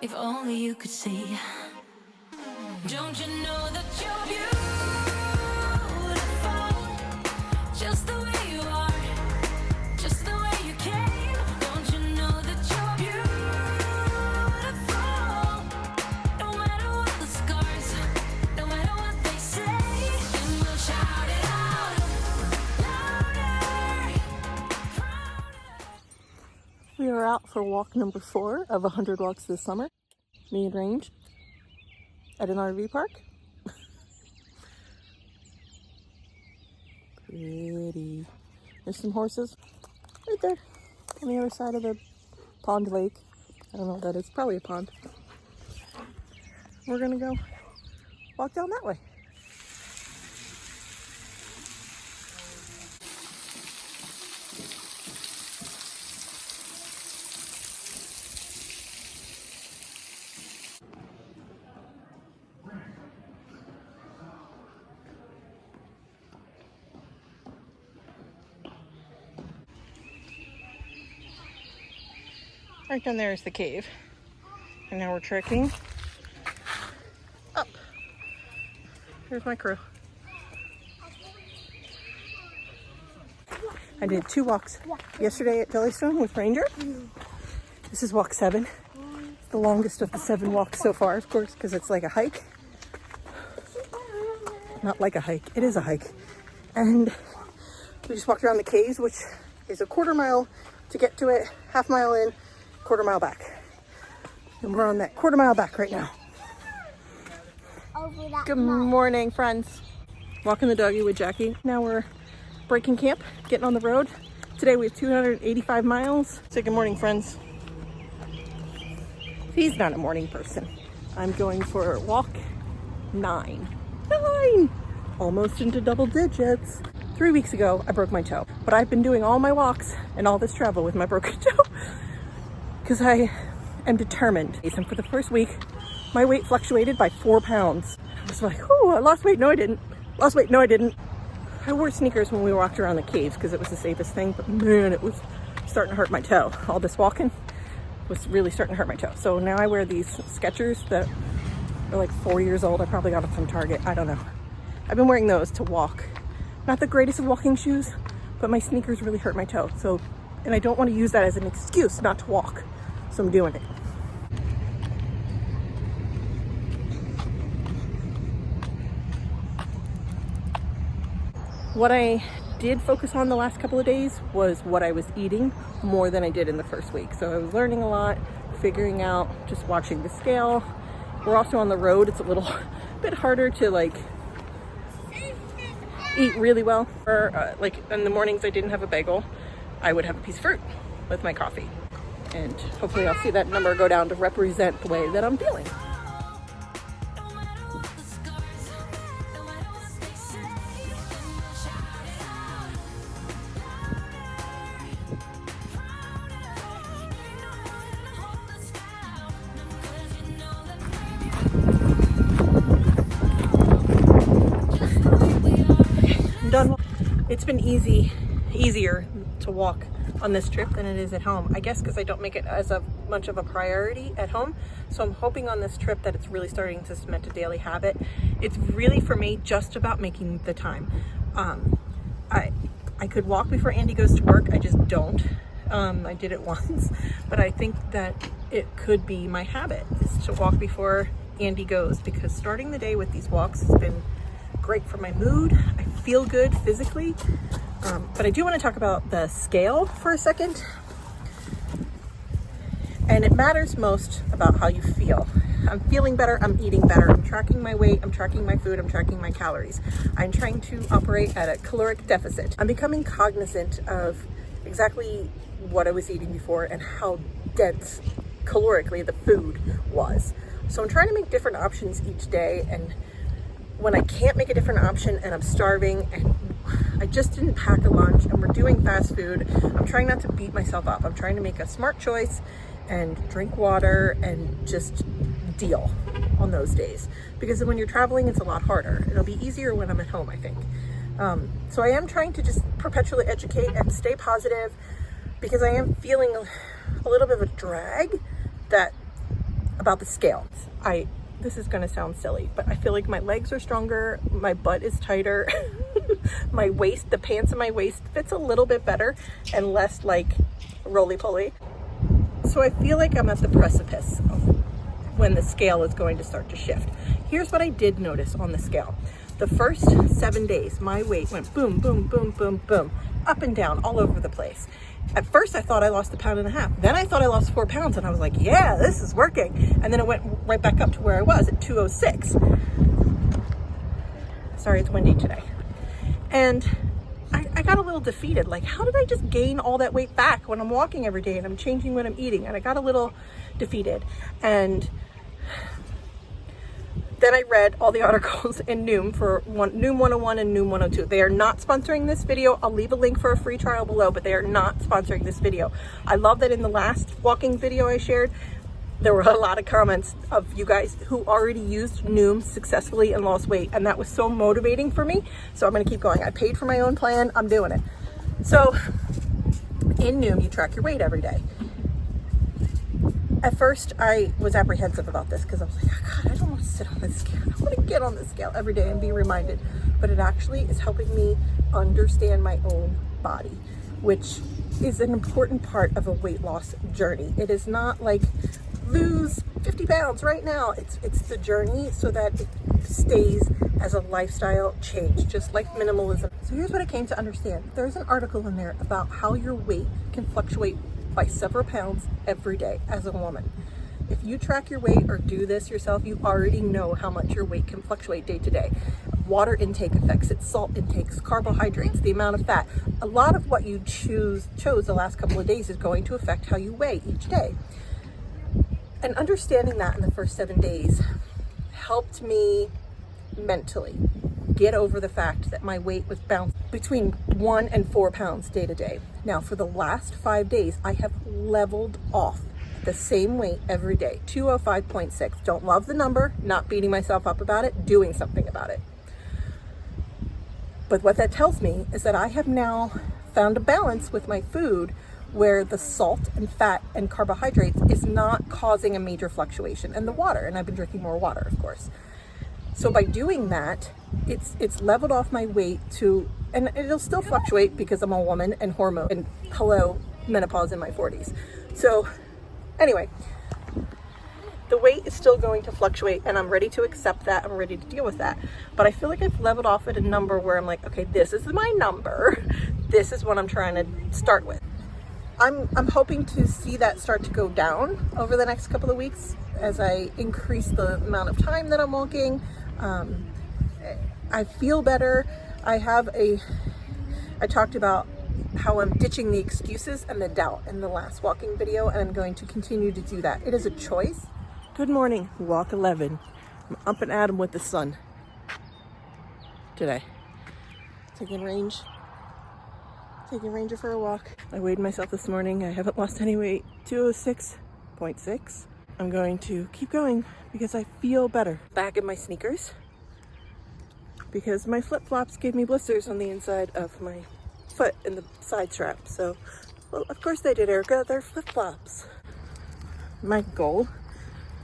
If only you could see. Don't you know that you're beautiful, just the way you are, just the way you came. Don't you know that you're beautiful, no matter what the scars, no matter what they say. And we'll shout it out louder, prouder. We are out for walk number 4 of 100 walks this summer, me and Range, at an RV park. Pretty. There's some horses right there on the other side of the pond lake. I don't know what that is, probably a pond. We're gonna go walk down that way. Right down there is the cave. And now we're trekking up. Here's my crew. I did 2 walks yesterday at Jellystone with Ranger. This is walk 7. It's the longest of the 7 walks so far, of course, because it's like a hike. Not like a hike, it is a hike. And we just walked around the caves, which is a 1/4 mile to get to it, 1/2 mile in, 1/4 mile back. And we're on that 1/4 mile back right now. Good morning, friends. Walking the doggy with Jackie. Now we're breaking camp, getting on the road. Today we have 285 miles. Say good morning, friends. He's not a morning person. I'm going for walk 9. 9! Almost into double digits. 3 weeks ago, I broke my toe. But I've been doing all my walks and all this travel with my broken toe because I am determined. And for the first week, my weight fluctuated by 4 pounds. I was like, oh, I lost weight. No, I didn't. Lost weight. No, I didn't. I wore sneakers when we walked around the caves because it was the safest thing. But man, it was starting to hurt my toe. All this walking was really starting to hurt my toe. So now I wear these Skechers that are like 4 years old. I probably got them from Target. I don't know. I've been wearing those to walk. Not the greatest of walking shoes, but my sneakers really hurt my toe. So, and I don't want to use that as an excuse not to walk. So I'm doing it. What I did focus on the last couple of days was what I was eating more than I did in the first week. So I was learning a lot, figuring out, just watching the scale. We're also on the road. It's a little bit harder to like eat really well. Or like in the mornings I didn't have a bagel. I would have a piece of fruit with my coffee. And hopefully I'll see that number go down to represent the way that I'm feeling. I'm done. It's been easier to walk on this trip than it is at home. I guess because I don't make it as much of a priority at home. So I'm hoping on this trip that it's really starting to cement a daily habit. It's really for me just about making the time. I could walk before Andy goes to work. I just don't. I did it once, but I think that it could be my habit is to walk before Andy goes, because starting the day with these walks has been great for my mood. I feel good physically. But I do want to talk about the scale for a second. And it matters most about how you feel. I'm feeling better, I'm eating better, I'm tracking my weight, I'm tracking my food, I'm tracking my calories. I'm trying to operate at a caloric deficit. I'm becoming cognizant of exactly what I was eating before and how dense calorically the food was. So I'm trying to make different options each day, and when I can't make a different option and I'm starving and I just didn't pack a lunch and we're doing fast food, I'm trying not to beat myself up. I'm trying to make a smart choice and drink water and just deal on those days. Because when you're traveling, it's a lot harder. It'll be easier when I'm at home, I think. So I am trying to just perpetually educate and stay positive, because I am feeling a little bit of a drag that about the scale. This is gonna sound silly, but I feel like my legs are stronger, my butt is tighter, my waist, the pants in my waist fits a little bit better and less like roly-poly. So I feel like I'm at the precipice of when the scale is going to start to shift. Here's what I did notice on the scale. The first 7 days, my weight went boom, boom, boom, boom, boom, up and down all over the place. At first I thought I lost 1.5 pounds. Then I thought I lost 4 pounds and I was like, yeah, this is working. And then it went right back up to where I was at 206. Sorry, it's windy today. And I got a little defeated. Like, how did I just gain all that weight back when I'm walking every day and I'm changing what I'm eating? And I got a little defeated. And then I read all the articles in Noom for Noom 101 and Noom 102. They are not sponsoring this video. I'll leave a link for a free trial below, but they are not sponsoring this video. I love that in the last walking video I shared, there were a lot of comments of you guys who already used Noom successfully and lost weight, and that was so motivating for me. So I'm gonna keep going. I paid for my own plan, I'm doing it. So in Noom, you track your weight every day. At first, I was apprehensive about this because I was like, oh God, I don't want to sit on this scale. I don't want to get on this scale every day and be reminded. But it actually is helping me understand my own body, which is an important part of a weight loss journey. It is not like lose 50 pounds right now. It's the journey so that it stays as a lifestyle change, just like minimalism. So here's what I came to understand. There's an article in there about how your weight can fluctuate by several pounds every day as a woman. If you track your weight or do this yourself, you already know how much your weight can fluctuate day to day. Water intake affects it, salt intakes, carbohydrates, the amount of fat. A lot of what you chose the last couple of days is going to affect how you weigh each day. And understanding that in the first 7 days helped me mentally get over the fact that my weight was bounced between 1 and 4 pounds day to day. Now, for the last 5 days, I have leveled off the same weight every day, 205.6. Don't love the number, not beating myself up about it, doing something about it. But what that tells me is that I have now found a balance with my food where the salt and fat and carbohydrates is not causing a major fluctuation, and the water, and I've been drinking more water, of course. So by doing that, it's leveled off my weight to, and it'll still fluctuate because I'm a woman and hormone, and hello, menopause in my 40s. So anyway, the weight is still going to fluctuate and I'm ready to accept that. I'm ready to deal with that. But I feel like I've leveled off at a number where I'm like, okay, this is my number. This is what I'm trying to start with. I'm hoping to see that start to go down over the next couple of weeks as I increase the amount of time that I'm walking. I feel better. I talked about how I'm ditching the excuses and the doubt in the last walking video, and I'm going to continue to do that. It is a choice. Good morning, walk 11. I'm up and at 'em with the sun today. Taking Ranger for a walk. I weighed myself this morning. I haven't lost any weight, 206.6. I'm going to keep going because I feel better. Back in my sneakers because my flip-flops gave me blisters on the inside of my foot in the side strap. So, well, of course they did, Erica. They're flip-flops. My goal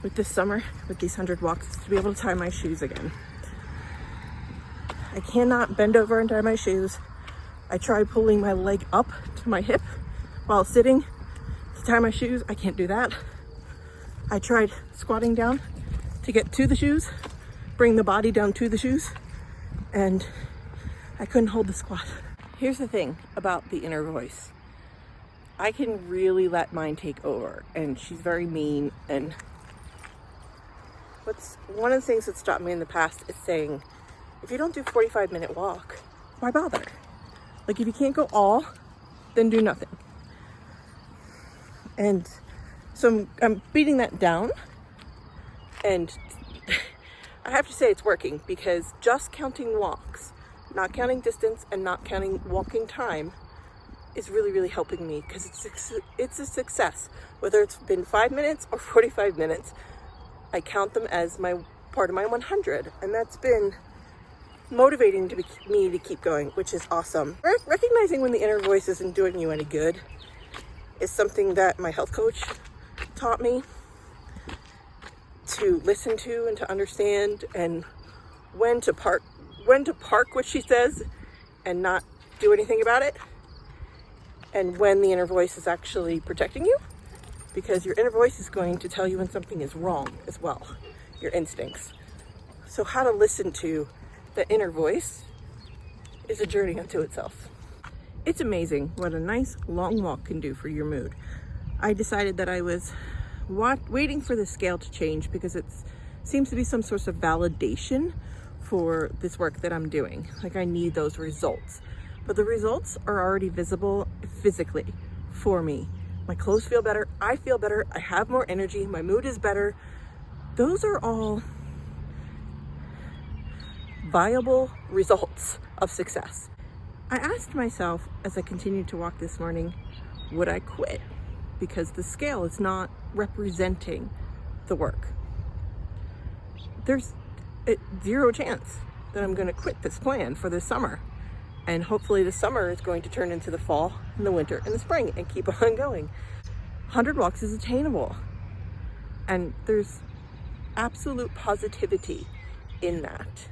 with this summer, with these 100 walks, is to be able to tie my shoes again. I cannot bend over and tie my shoes. I tried pulling my leg up to my hip while sitting to tie my shoes. I can't do that. I tried squatting down to get to the shoes, bring the body down to the shoes, and I couldn't hold the squat. Here's the thing about the inner voice. I can really let mine take over, and she's very mean. And one of the things that stopped me in the past is saying, if you don't do 45-minute walk, why bother? Like, if you can't go all, then do nothing. And so I'm beating that down, and I have to say it's working, because just counting walks, not counting distance and not counting walking time, is really, really helping me, because it's a success. Whether it's been 5 minutes or 45 minutes, I count them as my part of my 100, and that's been motivating to me to keep going, which is awesome. Recognizing when the inner voice isn't doing you any good is something that my health coach taught me. to listen to and to understand, and when to park what she says and not do anything about it, and when the inner voice is actually protecting you, because your inner voice is going to tell you when something is wrong as well, your instincts. So how to listen to the inner voice is a journey unto itself. It's amazing what a nice long walk can do for your mood. I decided that I was waiting for the scale to change because it seems to be some source of validation for this work that I'm doing. Like, I need those results. But the results are already visible physically for me. My clothes feel better, I feel better, I have more energy, my mood is better. Those are all viable results of success. I asked myself as I continued to walk this morning, would I quit? Because the scale is not representing the work. There's zero chance that I'm going to quit this plan for this summer. And hopefully the summer is going to turn into the fall and the winter and the spring and keep on going. 100 walks is attainable. And there's absolute positivity in that.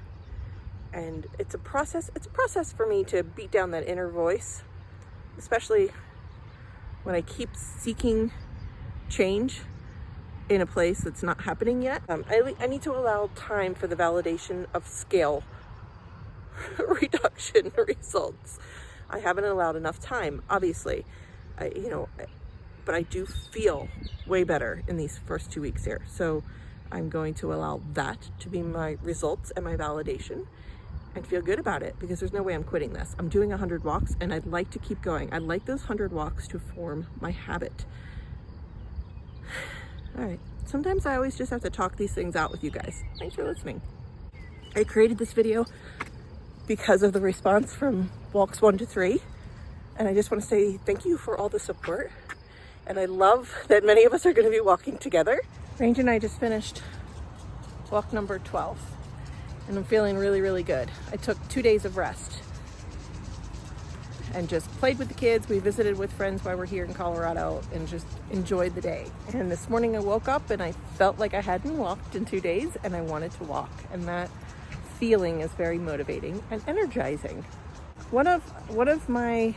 And it's a process for me to beat down that inner voice, especially when I keep seeking change in a place that's not happening yet. I need to allow time for the validation of scale reduction results. I haven't allowed enough time, obviously, but I do feel way better in these first 2 weeks here. So I'm going to allow that to be my results and my validation and feel good about it, because there's no way I'm quitting this. I'm doing 100 walks and I'd like to keep going. I'd like those 100 walks to form my habit. All right. Sometimes I always just have to talk these things out with you guys. Thanks for listening. I created this video because of the response from walks 1 to 3. And I just want to say thank you for all the support. And I love that many of us are going to be walking together. Range and I just finished walk number 12. And I'm feeling really, really good. I took 2 days of rest and just played with the kids. We visited with friends while we're here in Colorado and just enjoyed the day. And this morning I woke up and I felt like I hadn't walked in 2 days and I wanted to walk. And that feeling is very motivating and energizing. One of my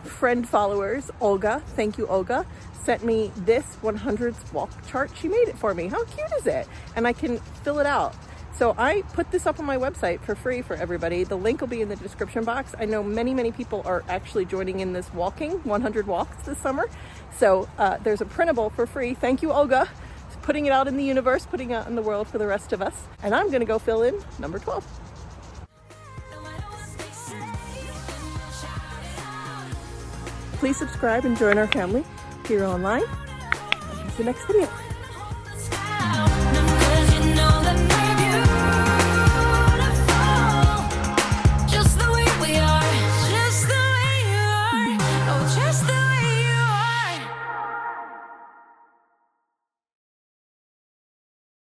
friend followers, Olga, thank you Olga, sent me this 100th walk chart. She made it for me. How cute is it? And I can fill it out. So I put this up on my website for free for everybody. The link will be in the description box. I know many people are actually joining in this walking 100 walks this summer. So there's a printable for free. Thank you, Olga, putting it out in the universe, putting it out in the world for the rest of us. And I'm gonna go fill in number 12. No matter what they say, we'll shout it out. Please subscribe and join our family here online. See you in the next video.